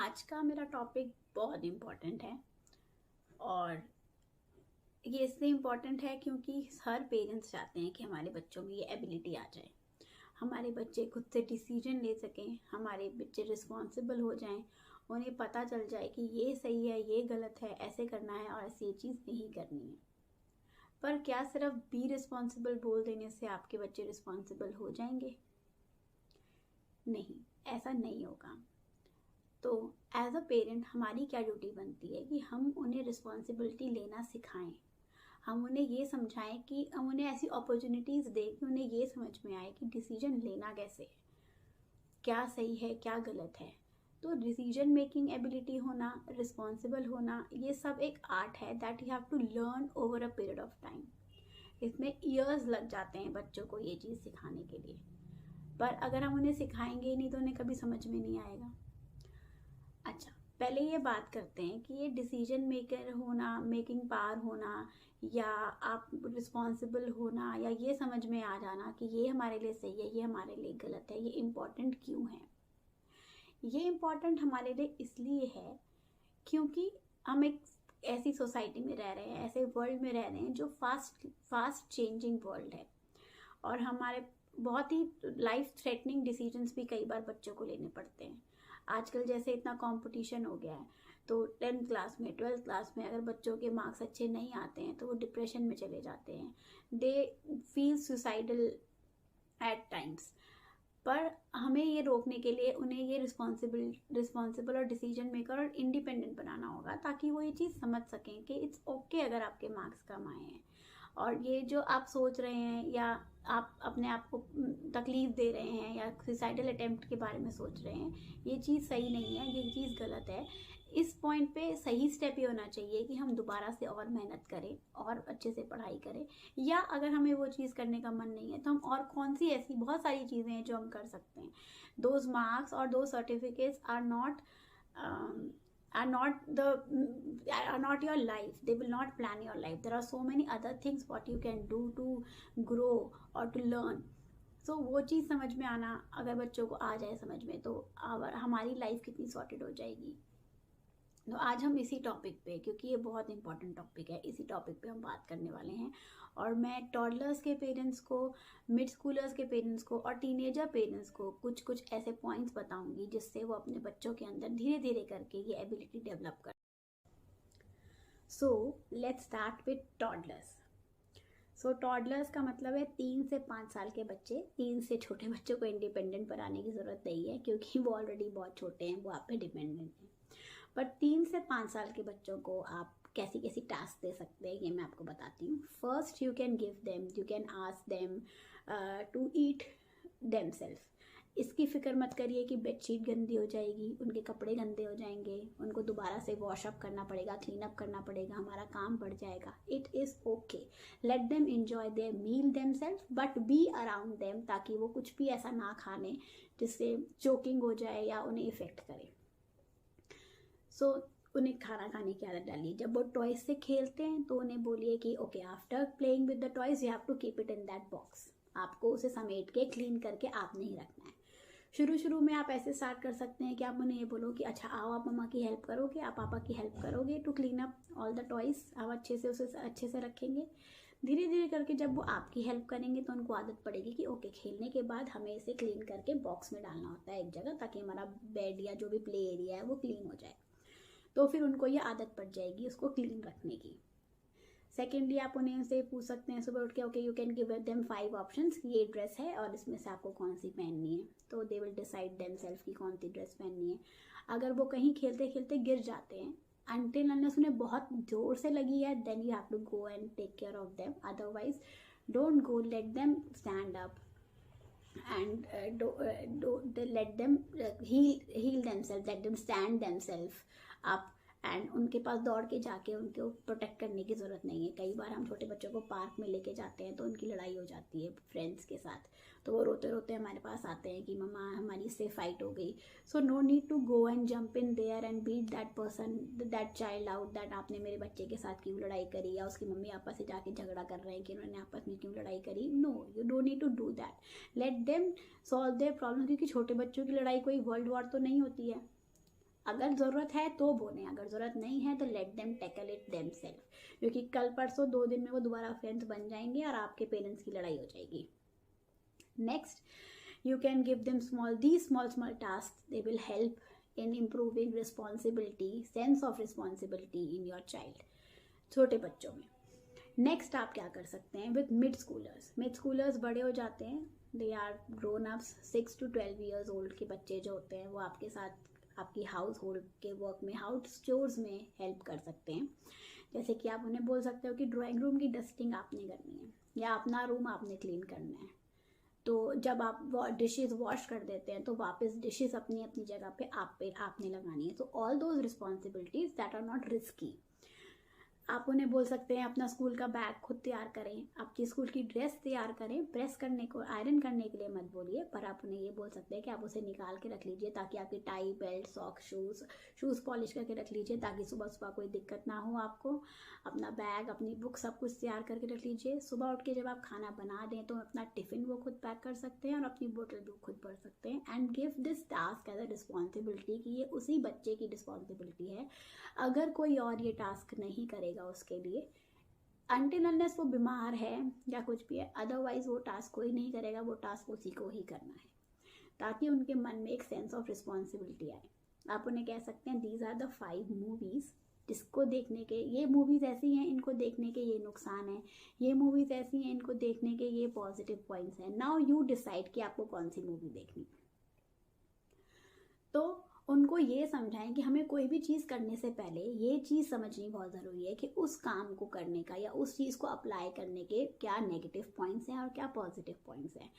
आज का मेरा टॉपिक बहुत इम्पोर्टेंट है और ये इसलिए इम्पोर्टेंट है क्योंकि हर पेरेंट्स चाहते हैं कि हमारे बच्चों में ये एबिलिटी आ जाए, हमारे बच्चे खुद से डिसीजन ले सकें, हमारे बच्चे रिस्पॉन्सिबल हो जाएं, उन्हें पता चल जाए कि ये सही है, ये गलत है, ऐसे करना है और ऐसी ये चीज़ नहीं करनी है। पर क्या सिर्फ बी रिस्पॉन्सिबल बोल देने से आपके बच्चे रिस्पॉन्सिबल हो जाएंगे? नहीं, ऐसा नहीं होगा। तो एज अ पेरेंट हमारी क्या ड्यूटी बनती है कि हम उन्हें रिस्पॉन्सिबिलिटी लेना सिखाएं, हम उन्हें ये समझाएं कि हम उन्हें ऐसी अपॉर्चुनिटीज़ दें कि उन्हें ये समझ में आए कि डिसीजन लेना कैसे है, क्या सही है क्या गलत है। तो डिसीजन मेकिंग एबिलिटी होना, रिस्पॉन्सिबल होना, ये सब एक आर्ट है that you have to learn over a period of time. इसमें ईयर्स लग जाते हैं बच्चों को ये चीज़ सिखाने के लिए, पर अगर हम उन्हें सिखाएंगे नहीं तो उन्हें कभी समझ में नहीं आएगा। अच्छा, पहले ये बात करते हैं कि ये डिसीजन मेकर होना, मेकिंग पावर होना, या आप रिस्पॉन्सिबल होना, या ये समझ में आ जाना कि ये हमारे लिए सही है, ये हमारे लिए गलत है, ये इम्पॉर्टेंट क्यों है? ये इम्पॉर्टेंट हमारे लिए इसलिए है क्योंकि हम एक ऐसी सोसाइटी में रह रहे हैं, ऐसे वर्ल्ड में रह रहे हैं जो फास्ट चेंजिंग वर्ल्ड है, और हमारे बहुत ही लाइफ थ्रेटनिंग डिसीजंस भी कई बार बच्चों को लेने पड़ते हैं। आजकल जैसे इतना कंपटीशन हो गया है, तो 10th क्लास में 12th क्लास में अगर बच्चों के मार्क्स अच्छे नहीं आते हैं तो वो डिप्रेशन में चले जाते हैं, they feel suicidal at times. पर हमें ये रोकने के लिए उन्हें ये रिस्पॉन्सिबल और डिसीजन मेकर और इंडिपेंडेंट बनाना होगा, ताकि वो ये चीज़ समझ सकें कि इट्स ओके अगर आपके मार्क्स कम आए हैं, और ये जो आप सोच रहे हैं या आप अपने आप को तकलीफ दे रहे हैं या सुसाइडल अटेम्प्ट के बारे में सोच रहे हैं, ये चीज़ सही नहीं है, ये चीज़ गलत है। इस पॉइंट पे सही स्टेप ये होना चाहिए कि हम दोबारा से और मेहनत करें और अच्छे से पढ़ाई करें, या अगर हमें वो चीज़ करने का मन नहीं है तो हम और कौन सी ऐसी बहुत सारी चीज़ें हैं जो हम कर सकते हैं। दोज मार्क्स और दो certificates are not your life, they will not plan your life. There are so many other things what you can do to grow or to learn. So वो चीज़ समझ में आना, अगर बच्चों को आ जाए समझ में, तो हमारी लाइफ कितनी सॉर्टेड हो जाएगी। तो आज हम इसी टॉपिक पे, क्योंकि ये बहुत इंपॉर्टेंट टॉपिक है, इसी टॉपिक पे हम बात करने वाले हैं। और मैं टॉडलर्स के पेरेंट्स को, मिड स्कूलर्स के पेरेंट्स को और टीनेजर पेरेंट्स को कुछ कुछ ऐसे पॉइंट्स बताऊंगी जिससे वो अपने बच्चों के अंदर धीरे धीरे करके ये एबिलिटी डेवलप कर। So let's start with toddlers. So toddlers का मतलब है 3 से 5 साल के बच्चे। 3 से छोटे बच्चों को इंडिपेंडेंट बनाने की ज़रूरत नहीं है, क्योंकि वो ऑलरेडी बहुत छोटे हैं, वो आप पे डिपेंडेंट हैं। पर 3 से 5 साल के बच्चों को आप कैसी कैसी टास्क दे सकते हैं, ये मैं आपको बताती हूँ। First, you can give them, you can ask them to eat themselves. इसकी फिक्र मत करिए कि बेडशीट गंदी हो जाएगी, उनके कपड़े गंदे हो जाएंगे, उनको दोबारा से वॉशअप करना पड़ेगा, क्लीन अप करना पड़ेगा, हमारा काम बढ़ जाएगा। It is okay, let them enjoy their meal themselves, but be around them, ताकि वो कुछ भी ऐसा ना खा लें जिससे चोकिंग हो जाए या उन्हें इफेक्ट करे। सो उन्हें खाना खाने की आदत डालिए। जब वो टॉयज से खेलते हैं तो उन्हें बोलिए कि okay, after playing with the toys you have to keep it in that box. आपको उसे समेट के क्लीन करके आप नहीं रखना है। शुरू में आप ऐसे स्टार्ट कर सकते हैं कि आप उन्हें ये बोलो कि अच्छा आओ, आप मम्मा की हेल्प करोगे, आप पापा की हेल्प करोगे to clean up all the toys. आप उसे अच्छे से रखेंगे। धीरे धीरे करके जब वो आपकी हेल्प करेंगे तो उनको आदत पड़ेगी कि ओके, खेलने के बाद हमें इसे क्लीन करके बॉक्स में डालना होता है एक जगह, ताकि हमारा बेड या जो भी प्ले एरिया है वो क्लीन हो जाए। तो फिर उनको ये आदत पड़ जाएगी उसको क्लीन रखने की। सेकेंडली, आप उन्हें से पूछ सकते हैं सुबह उठ के, okay you can give them 5 options, ये ड्रेस है और इसमें से आपको कौन सी पहननी है। तो दे विल डिसाइड देमसेल्फ की कौन सी ड्रेस पहननी है। अगर वो कहीं खेलते खेलते गिर जाते हैं, अनटिल अनलेस उन्हें बहुत जोर से लगी है, then you have to go and take care of them. Otherwise don't go, let them stand up and let them heal themselves, let them stand themselves up, and उनके पास दौड़ के जाके उनको प्रोटेक्ट करने की ज़रूरत नहीं है। कई बार हम छोटे बच्चों को पार्क में लेके जाते हैं तो उनकी लड़ाई हो जाती है फ्रेंड्स के साथ, तो वो रोते रोते हमारे पास आते हैं कि मम्मा हमारी इससे फाइट हो गई। So no need to go and jump in there and beat that person, that child out, that आपने मेरे बच्चे के साथ क्यों लड़ाई करी, या उसकी मम्मी आपस से जाके झगड़ा कर रहे हैं कि उन्होंने आपस में क्यों लड़ाई करी। No, you don't need to do that. Let them solve their problem, क्योंकि छोटे बच्चों की लड़ाई कोई वर्ल्ड वॉर तो नहीं होती है। अगर ज़रूरत है तो बोलें, अगर ज़रूरत नहीं है तो let them tackle it them self, क्योंकि कल परसों 2 दिन में वो दोबारा फ्रेंड्स बन जाएंगे और आपके पेरेंट्स की लड़ाई हो जाएगी. Next, you can give them these small tasks. They will help in improving responsibility, sense of responsibility in your child, छोटे बच्चों में. नेक्स्ट आप क्या कर सकते हैं विद मिड स्कूलर्स बड़े हो जाते हैं, they are grown ups, 6 to 12 years old के बच्चे जो होते हैं वो आपके साथ आपकी हाउस होल्ड के वर्क में, हाउस चोर्स में हेल्प कर सकते हैं. जैसे कि आप उन्हें बोल सकते हो कि ड्राइंग रूम की डस्टिंग आपने करनी है या अपना रूम आपने क्लीन करना है. तो जब आप डिशेस वॉश कर देते हैं तो वापस डिशेस अपनी अपनी जगह पे आपने लगानी है. तो all those responsibilities that are not risky. आप उन्हें बोल सकते हैं अपना स्कूल का बैग खुद तैयार करें, आपकी स्कूल की ड्रेस तैयार करें. प्रेस करने को, आयरन करने के लिए मत बोलिए, पर आप उन्हें ये बोल सकते हैं कि आप उसे निकाल के रख लीजिए ताकि आपकी tie, belt, socks, shoes polish करके रख लीजिए ताकि सुबह सुबह कोई दिक्कत ना हो आपको. अपना बैग, अपनी बुक, सब कुछ तैयार करके रख लीजिए. सुबह उठ के जब आप खाना बना दें तो अपना टिफ़िन वो खुद पैक कर सकते हैं और अपनी बोतल भी खुद भर सकते हैं. And give this task as a responsibility कि ये उसी बच्चे की रिस्पॉन्सिबिलिटी है. अगर कोई और ये टास्क नहीं करेगा उसके लिए, अनटिल अनलेस वो बीमार है या कुछ भी है, अदरवाइज वो टास्क कोई नहीं करेगा, वो टास्क उसी को ही करना है ताकि उनके मन में एक सेंस ऑफ रिस्पॉन्सिबिलिटी आए. आप उन्हें कह सकते हैं दीज आर द 5 मूवीज़ जिसको देखने के, ये मूवीज़ ऐसी हैं, इनको देखने के ये नुकसान है, ये मूवीज़ ऐसी हैं, इनको देखने के ये पॉजिटिव पॉइंट्स हैं. नाउ यू डिसाइड कि आपको कौन सी मूवी देखनी. तो उनको ये समझाएं कि हमें कोई भी चीज़ करने से पहले ये चीज़ समझनी बहुत ज़रूरी है कि उस काम को करने का या उस चीज़ को अप्लाई करने के क्या नेगेटिव पॉइंट्स हैं और क्या पॉजिटिव पॉइंट्स हैं.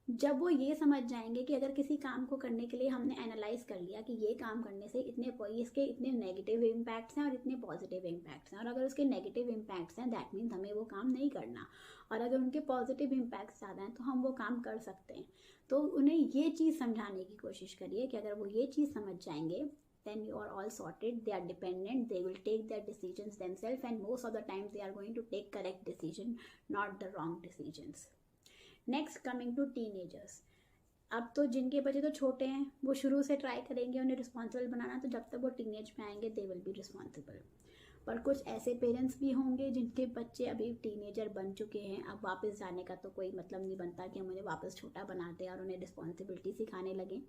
जब वो ये समझ जाएंगे कि अगर किसी काम को करने के लिए हमने एनालाइज कर लिया कि ये काम करने से इसके इतने नेगेटिव इम्पैक्ट्स हैं और इतने पॉजिटिव इम्पैक्ट्स हैं, और अगर उसके नेगेटिव इम्पैक्ट्स हैं दैट मीन्स हमें वो काम नहीं करना, और अगर उनके पॉजिटिव इम्पैक्ट्स ज़्यादा हैं तो हम वो काम कर सकते हैं. तो उन्हें ये चीज़ समझाने की कोशिश करिए कि अगर वो ये चीज़ समझ जाएंगे then you are all sorted. They are dependent, they will take their decisions themselves, and most of the times they are going to take correct decision, not the wrong decisions. Next, coming to teenagers. अब तो जिनके बच्चे तो छोटे हैं वो शुरू से ट्राई करेंगे उन्हें रिस्पॉन्सिबल बनाना, तो जब तक वो टीनेज में आएंगे दे विल बी रिस्पॉन्सिबल. पर कुछ ऐसे पेरेंट्स भी होंगे जिनके बच्चे अभी टीनेजर बन चुके हैं, अब वापस जाने का तो कोई मतलब नहीं बनता कि हम उन्हें वापस छोटा बनाते और उन्हें रिस्पॉन्सिबिलिटी सिखाने लगें.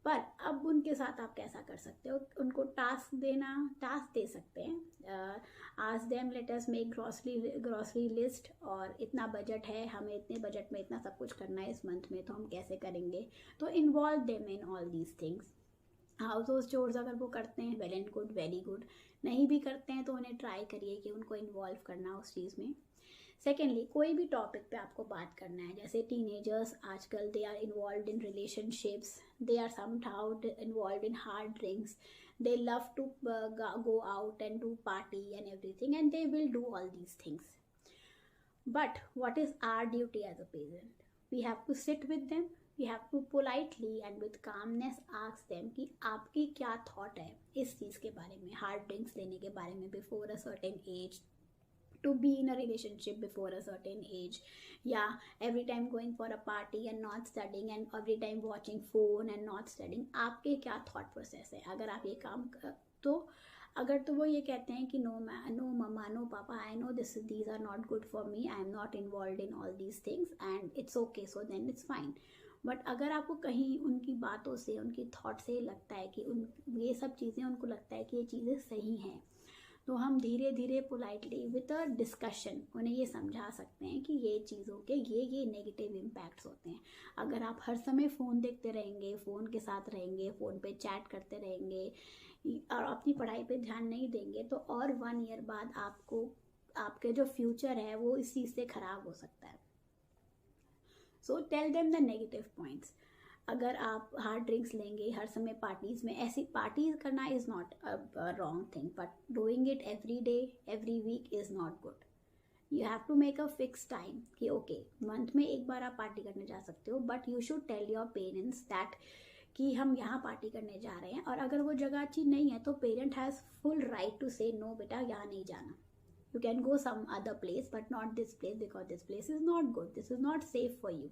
पर अब उनके साथ आप कैसा कर सकते हो, उनको टास्क दे सकते हैं. आज them let us make grocery list, और इतना बजट है, हमें इतने बजट में इतना सब कुछ करना है इस मंथ में, तो हम कैसे करेंगे. तो involve them in all these things. House hold chores अगर वो करते हैं well and good, very good. नहीं भी करते हैं तो उन्हें ट्राई करिए कि उनको इन्वॉल्व करना उस चीज़ में. सेकेंडली, कोई भी टॉपिक पे आपको बात करना है, जैसे टीनेजर्स आजकल they are involve in relationships, they are somehow involve in hard drinks, they love to go out and do party and everything, and they will do all these things. But what is our duty as a parent? We have to sit with them, we have to politely and with calmness ask them कि आपकी क्या thought है इस चीज़ के बारे में, hard drinks लेने के बारे में before a certain age, to be in a relationship before a certain age, या every time going for a party and not studying, and every time watching phone and not studying. आपके क्या thought process है अगर आप ये काम तो अगर तो वो ये कहते हैं कि नो मम्मा, नो पापा, I know these are not good for me, I am not involved in all these things and it's okay, so then it's fine. But अगर आपको कहीं उनकी बातों से, उनकी थॉट से लगता है कि ये सब चीज़ें उनको लगता है कि ये चीज़ें सही हैं, तो हम धीरे धीरे पोलाइटली विद अ डिस्कशन उन्हें ये समझा सकते हैं कि ये चीज़ों के ये नेगेटिव इम्पैक्ट्स होते हैं. अगर आप हर समय फ़ोन देखते रहेंगे, फ़ोन के साथ रहेंगे, फ़ोन पे चैट करते रहेंगे और अपनी पढ़ाई पे ध्यान नहीं देंगे, तो और 1 ईयर बाद आपके जो फ्यूचर है वो इस चीज़ से ख़राब हो सकता है. So tell them the negative points. अगर आप हार्ड ड्रिंक्स लेंगे हर समय पार्टीज़ में, ऐसी पार्टीज करना is not a wrong thing, but doing it every day every week is not good. You have to make a fix time कि okay month में एक बार आप पार्टी करने जा सकते हो, but you should tell your parents that कि हम यहाँ पार्टी करने जा रहे हैं, और अगर वो जगह अच्छी नहीं है तो parent has full right to say no बेटा यहाँ नहीं जाना. You can go some other place but not this place because this place is not good, this is not safe for you.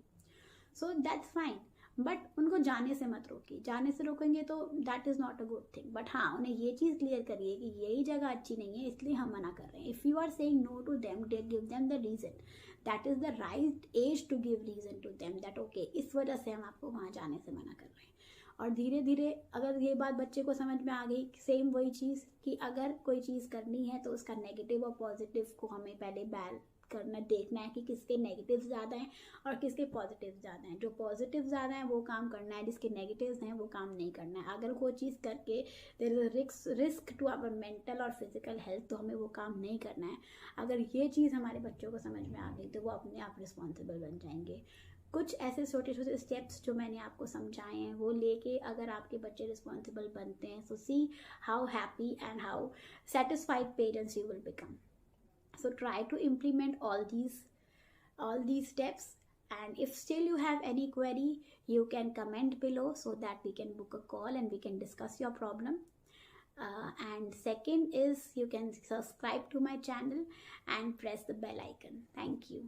So that's fine. But उनको जाने से मत रोकिए, जाने से रोकेंगे तो that is not a good thing. But हाँ, उन्हें ये चीज़ क्लियर करिए कि यही जगह अच्छी नहीं है इसलिए हम मना कर रहे हैं। If you are saying no to them, give them the reason, that is the right age to give reason to them that okay इस वजह से हम आपको वहाँ जाने से मना कर रहे हैं। और धीरे धीरे अगर ये बात बच्चे को समझ में आ गई, सेम वही चीज़ कि अगर कोई चीज़ करनी है तो उसका नेगेटिव और पॉजिटिव को हमें पहले बैल करना, देखना है कि किसके नेगेटिव ज़्यादा हैं और किसके पॉजिटिव ज़्यादा हैं। जो पॉजिटिव ज़्यादा हैं वो काम करना है, जिसके नेगेटिव्स हैं वो काम नहीं करना है। अगर वो चीज़ करके there is risk to our mental और फिजिकल हेल्थ, तो हमें वो काम नहीं करना है। अगर ये चीज़ हमारे बच्चों को समझ में आ गई तो वो अपने आप रिस्पॉन्सिबल बन जाएंगे। कुछ ऐसे छोटे छोटे स्टेप्स जो मैंने आपको समझाए हैं वो लेके अगर आपके बच्चे रिस्पॉन्सिबल बनते हैं, so see how happy and how satisfied parents you will become. So try to implement all these steps, and if still you have any query you can comment below so that we can book a call and we can discuss your problem. And second is you can subscribe to my channel and press the bell icon. Thank you.